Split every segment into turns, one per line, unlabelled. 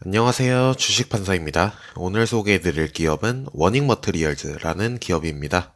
안녕하세요. 주식판사입니다. 오늘 소개해드릴 기업은 워닝머트리얼즈라는 기업입니다.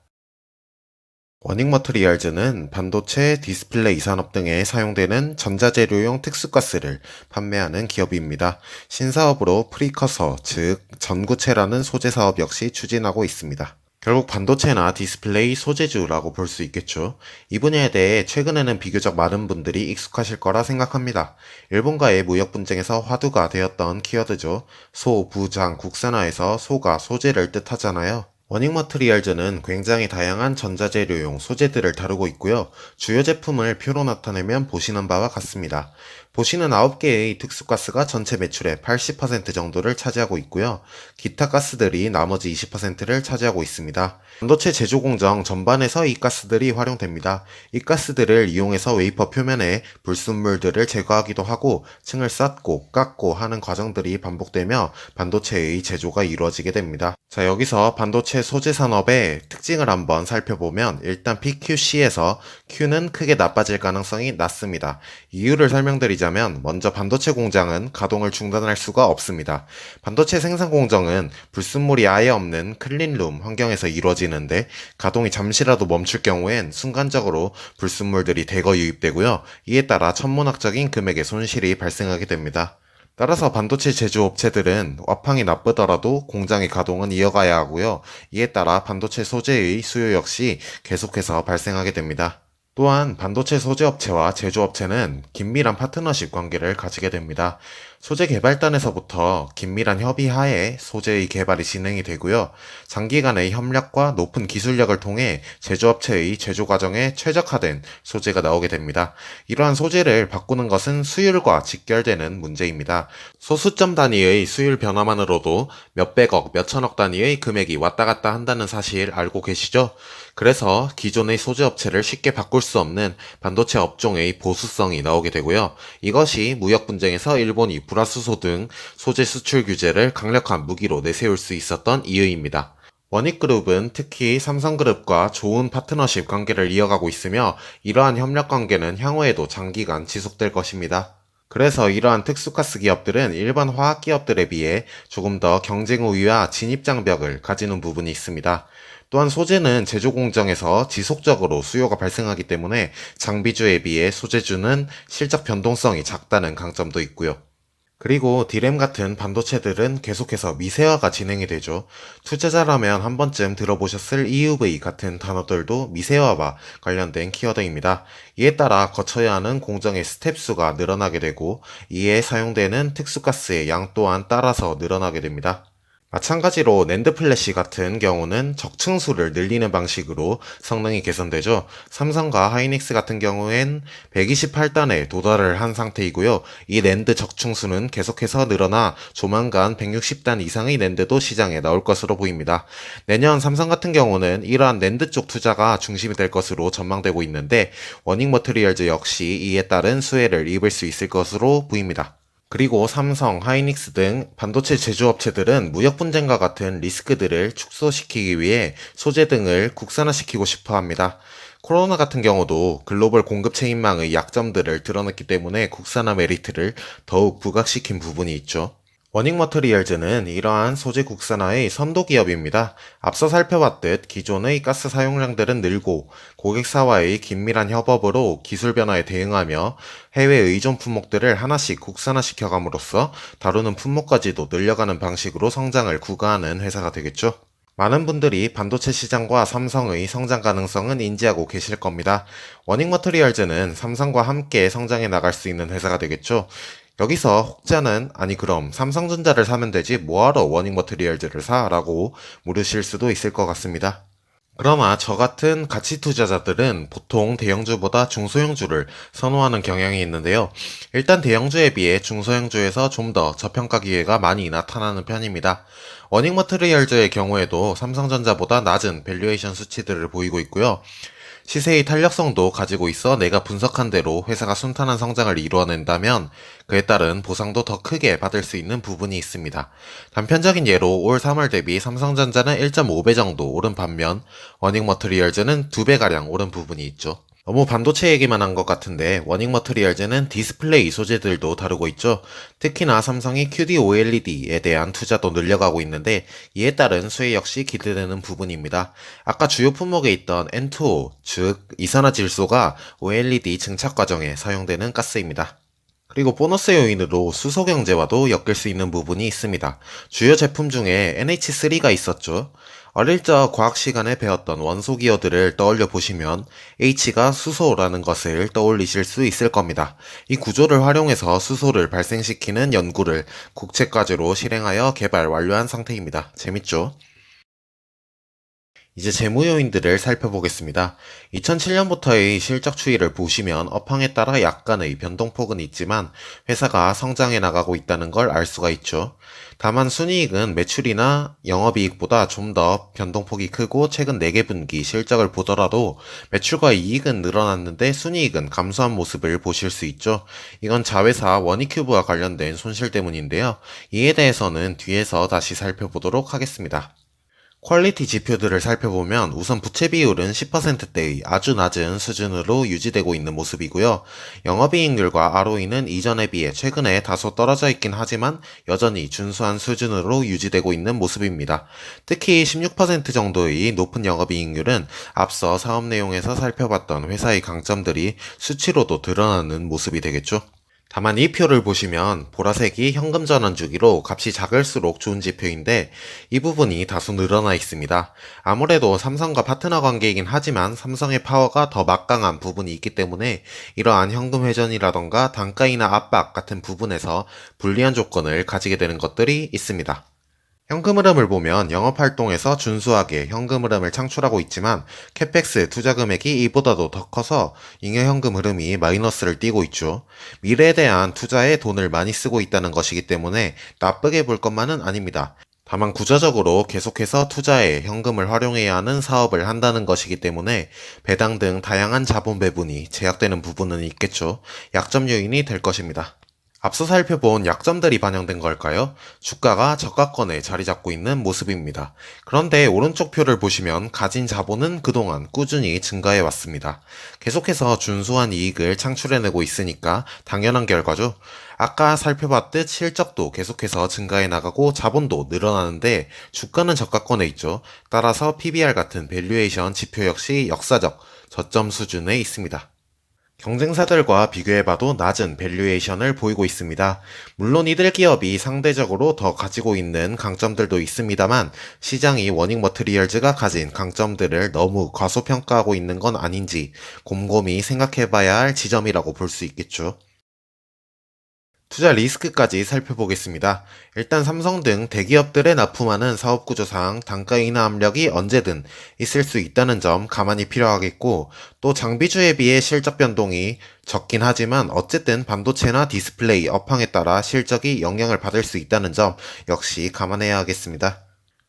워닝머트리얼즈는 반도체, 디스플레이 산업 등에 사용되는 전자재료용 특수가스를 판매하는 기업입니다. 신사업으로 프리커서, 즉 전구체라는 소재 사업 역시 추진하고 있습니다. 결국 반도체나 디스플레이 소재주라고 볼 수 있겠죠. 이 분야에 대해 최근에는 비교적 많은 분들이 익숙하실 거라 생각합니다. 일본과의 무역 분쟁에서 화두가 되었던 키워드죠. 소, 부, 장, 국산화에서 소가 소재를 뜻하잖아요. 워닝머트리얼즈는 굉장히 다양한 전자재료용 소재들을 다루고 있고요. 주요 제품을 표로 나타내면 보시는 바와 같습니다. 보시는 9개의 특수가스가 전체 매출의 80% 정도를 차지하고 있고요. 기타 가스들이 나머지 20%를 차지하고 있습니다. 반도체 제조 공정 전반에서 이 가스들이 활용됩니다. 이 가스들을 이용해서 웨이퍼 표면에 불순물들을 제거하기도 하고 층을 쌓고 깎고 하는 과정들이 반복되며 반도체의 제조가 이루어지게 됩니다. 자, 여기서 반도체 소재 산업의 특징을 한번 살펴보면 일단 PQC에서 Q는 크게 나빠질 가능성이 낮습니다. 이유를 설명드리자면 먼저 반도체 공장은 가동을 중단할 수가 없습니다. 반도체 생산 공정은 불순물이 아예 없는 클린룸 환경에서 이루어지는데 가동이 잠시라도 멈출 경우엔 순간적으로 불순물들이 대거 유입되고요. 이에 따라 천문학적인 금액의 손실이 발생하게 됩니다. 따라서 반도체 제조업체들은 업황이 나쁘더라도 공장의 가동은 이어가야 하고요. 이에 따라 반도체 소재의 수요 역시 계속해서 발생하게 됩니다. 또한 반도체 소재업체와 제조업체는 긴밀한 파트너십 관계를 가지게 됩니다. 소재 개발단에서부터 긴밀한 협의 하에 소재의 개발이 진행이 되고요. 장기간의 협력과 높은 기술력을 통해 제조업체의 제조 과정에 최적화된 소재가 나오게 됩니다. 이러한 소재를 바꾸는 것은 수율과 직결되는 문제입니다. 소수점 단위의 수율 변화만으로도 몇백억, 몇천억 단위의 금액이 왔다 갔다 한다는 사실 알고 계시죠? 그래서 기존의 소재업체를 쉽게 바꿀 수 없는 반도체 업종의 보수성이 나오게 되고요. 이것이 무역 분쟁에서 일본이 불화수소 등 소재 수출 규제를 강력한 무기로 내세울 수 있었던 이유입니다. 원익그룹은 특히 삼성그룹과 좋은 파트너십 관계를 이어가고 있으며 이러한 협력 관계는 향후에도 장기간 지속될 것입니다. 그래서 이러한 특수가스 기업들은 일반 화학 기업들에 비해 조금 더 경쟁 우위와 진입 장벽을 가지는 부분이 있습니다. 또한 소재는 제조 공정에서 지속적으로 수요가 발생하기 때문에 장비주에 비해 소재주는 실적 변동성이 작다는 강점도 있고요. 그리고 디램 같은 반도체들은 계속해서 미세화가 진행이 되죠. 투자자라면 한 번쯤 들어보셨을 EUV 같은 단어들도 미세화와 관련된 키워드입니다. 이에 따라 거쳐야 하는 공정의 스텝 수가 늘어나게 되고 이에 사용되는 특수가스의 양 또한 따라서 늘어나게 됩니다. 마찬가지로 낸드 플래시 같은 경우는 적층수를 늘리는 방식으로 성능이 개선되죠. 삼성과 하이닉스 같은 경우엔 128단에 도달을 한 상태이고요. 이 낸드 적층수는 계속해서 늘어나 조만간 160단 이상의 낸드도 시장에 나올 것으로 보입니다. 내년 삼성 같은 경우는 이러한 낸드 쪽 투자가 중심이 될 것으로 전망되고 있는데 워닝머트리얼즈 역시 이에 따른 수혜를 입을 수 있을 것으로 보입니다. 그리고 삼성, 하이닉스 등 반도체 제조업체들은 무역 분쟁과 같은 리스크들을 축소시키기 위해 소재 등을 국산화시키고 싶어 합니다. 코로나 같은 경우도 글로벌 공급 체인망의 약점들을 드러냈기 때문에 국산화 메리트를 더욱 부각시킨 부분이 있죠. 워닝머트리얼즈는 이러한 소재 국산화의 선도 기업입니다. 앞서 살펴봤듯 기존의 가스 사용량들은 늘고 고객사와의 긴밀한 협업으로 기술 변화에 대응하며 해외 의존 품목들을 하나씩 국산화시켜감으로써 다루는 품목까지도 늘려가는 방식으로 성장을 구가하는 회사가 되겠죠. 많은 분들이 반도체 시장과 삼성의 성장 가능성은 인지하고 계실 겁니다. 워닝머트리얼즈는 삼성과 함께 성장해 나갈 수 있는 회사가 되겠죠. 여기서 혹자는 아니 그럼 삼성전자를 사면 되지 뭐하러 워닝머트리얼즈를 사? 라고 물으실 수도 있을 것 같습니다. 그러나 저 같은 가치 투자자들은 보통 대형주보다 중소형주를 선호하는 경향이 있는데요. 일단 대형주에 비해 중소형주에서 좀 더 저평가 기회가 많이 나타나는 편입니다. 워닝머트리얼즈의 경우에도 삼성전자보다 낮은 밸류에이션 수치들을 보이고 있고요. 시세의 탄력성도 가지고 있어 내가 분석한 대로 회사가 순탄한 성장을 이루어낸다면 그에 따른 보상도 더 크게 받을 수 있는 부분이 있습니다. 단편적인 예로 올 3월 대비 삼성전자는 1.5배 정도 오른 반면 워닝머트리얼즈는 2배가량 오른 부분이 있죠. 너무 반도체 얘기만 한 것 같은데 워닝 머트리얼즈는 디스플레이 소재들도 다루고 있죠. 특히나 삼성이 QD OLED에 대한 투자도 늘려가고 있는데 이에 따른 수혜 역시 기대되는 부분입니다. 아까 주요 품목에 있던 N2O, 즉 이산화질소가 OLED 증착 과정에 사용되는 가스입니다. 그리고 보너스 요인으로 수소 경제와도 엮일 수 있는 부분이 있습니다. 주요 제품 중에 NH3가 있었죠. 어릴 적 과학 시간에 배웠던 원소 기호들을 떠올려 보시면 H가 수소라는 것을 떠올리실 수 있을 겁니다. 이 구조를 활용해서 수소를 발생시키는 연구를 국책과제로 실행하여 개발 완료한 상태입니다. 재밌죠? 이제 재무 요인들을 살펴보겠습니다. 2007년부터의 실적 추이를 보시면 업황에 따라 약간의 변동폭은 있지만 회사가 성장해 나가고 있다는 걸 알 수가 있죠. 다만 순이익은 매출이나 영업이익보다 좀 더 변동폭이 크고 최근 4개 분기 실적을 보더라도 매출과 이익은 늘어났는데 순이익은 감소한 모습을 보실 수 있죠. 이건 자회사 원익큐브와 관련된 손실 때문인데요. 이에 대해서는 뒤에서 다시 살펴보도록 하겠습니다. 퀄리티 지표들을 살펴보면 우선 부채 비율은 10%대의 아주 낮은 수준으로 유지되고 있는 모습이고요. 영업이익률과 ROE는 이전에 비해 최근에 다소 떨어져 있긴 하지만 여전히 준수한 수준으로 유지되고 있는 모습입니다. 특히 16% 정도의 높은 영업이익률은 앞서 사업 내용에서 살펴봤던 회사의 강점들이 수치로도 드러나는 모습이 되겠죠. 다만 이 표를 보시면 보라색이 현금 전환 주기로 값이 작을수록 좋은 지표인데 이 부분이 다소 늘어나 있습니다. 아무래도 삼성과 파트너 관계이긴 하지만 삼성의 파워가 더 막강한 부분이 있기 때문에 이러한 현금 회전이라던가 단가이나 압박 같은 부분에서 불리한 조건을 가지게 되는 것들이 있습니다. 현금 흐름을 보면 영업활동에서 준수하게 현금 흐름을 창출하고 있지만 캐펙스 투자 금액이 이보다도 더 커서 잉여현금 흐름이 마이너스를 띠고 있죠. 미래에 대한 투자에 돈을 많이 쓰고 있다는 것이기 때문에 나쁘게 볼 것만은 아닙니다. 다만 구조적으로 계속해서 투자에 현금을 활용해야 하는 사업을 한다는 것이기 때문에 배당 등 다양한 자본 배분이 제약되는 부분은 있겠죠. 약점 요인이 될 것입니다. 앞서 살펴본 약점들이 반영된 걸까요? 주가가 저가권에 자리 잡고 있는 모습입니다. 그런데 오른쪽 표를 보시면 가진 자본은 그동안 꾸준히 증가해 왔습니다. 계속해서 준수한 이익을 창출해내고 있으니까 당연한 결과죠. 아까 살펴봤듯 실적도 계속해서 증가해 나가고 자본도 늘어나는데 주가는 저가권에 있죠. 따라서 PBR 같은 밸류에이션 지표 역시 역사적 저점 수준에 있습니다. 경쟁사들과 비교해봐도 낮은 밸류에이션을 보이고 있습니다. 물론 이들 기업이 상대적으로 더 가지고 있는 강점들도 있습니다만 시장이 워닝 머트리얼즈가 가진 강점들을 너무 과소평가하고 있는 건 아닌지 곰곰이 생각해봐야 할 지점이라고 볼 수 있겠죠. 투자 리스크까지 살펴보겠습니다. 일단 삼성 등 대기업들에 납품하는 사업구조상 단가 인하 압력이 언제든 있을 수 있다는 점 가만히 필요하겠고, 또 장비주에 비해 실적 변동이 적긴 하지만 어쨌든 반도체나 디스플레이 업황에 따라 실적이 영향을 받을 수 있다는 점 역시 감안해야 하겠습니다.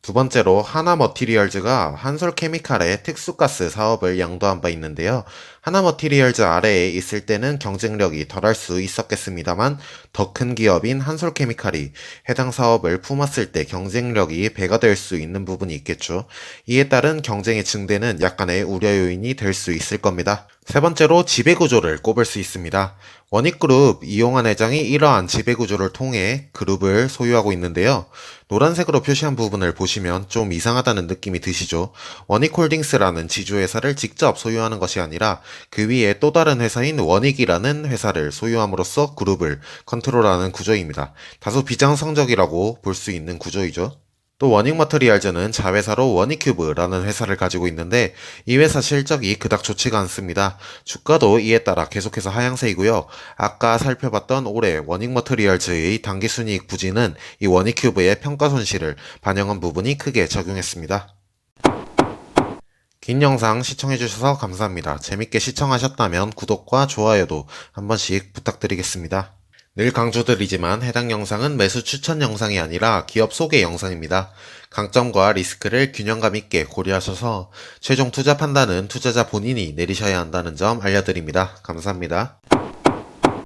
두 번째로 하나머티리얼즈가 한솔케미칼의 특수가스 사업을 양도한 바 있는데요. 하나머티리얼즈 아래에 있을 때는 경쟁력이 덜할 수 있었겠습니다만 더 큰 기업인 한솔케미칼이 해당 사업을 품었을 때 경쟁력이 배가 될 수 있는 부분이 있겠죠. 이에 따른 경쟁의 증대는 약간의 우려 요인이 될 수 있을 겁니다. 세 번째로 지배구조를 꼽을 수 있습니다. 원익그룹 이용환 회장이 이러한 지배구조를 통해 그룹을 소유하고 있는데요. 노란색으로 표시한 부분을 보시면 좀 이상하다는 느낌이 드시죠? 원익홀딩스라는 지주회사를 직접 소유하는 것이 아니라 그 위에 또 다른 회사인 원익이라는 회사를 소유함으로써 그룹을 컨트롤하는 구조입니다. 다소 비정상적이라고 볼 수 있는 구조이죠. 또 워닝 머터리얼즈는 자회사로 워닝큐브라는 회사를 가지고 있는데 이 회사 실적이 그닥 좋지가 않습니다. 주가도 이에 따라 계속해서 하향세이고요. 아까 살펴봤던 올해 워닝 머터리얼즈의 당기순이익 부진은 이 워닝큐브의 평가 손실을 반영한 부분이 크게 작용했습니다. 긴 영상 시청해주셔서 감사합니다. 재밌게 시청하셨다면 구독과 좋아요도 한 번씩 부탁드리겠습니다. 늘 강조드리지만 해당 영상은 매수 추천 영상이 아니라 기업 소개 영상입니다. 강점과 리스크를 균형감 있게 고려하셔서 최종 투자 판단은 투자자 본인이 내리셔야 한다는 점 알려드립니다. 감사합니다.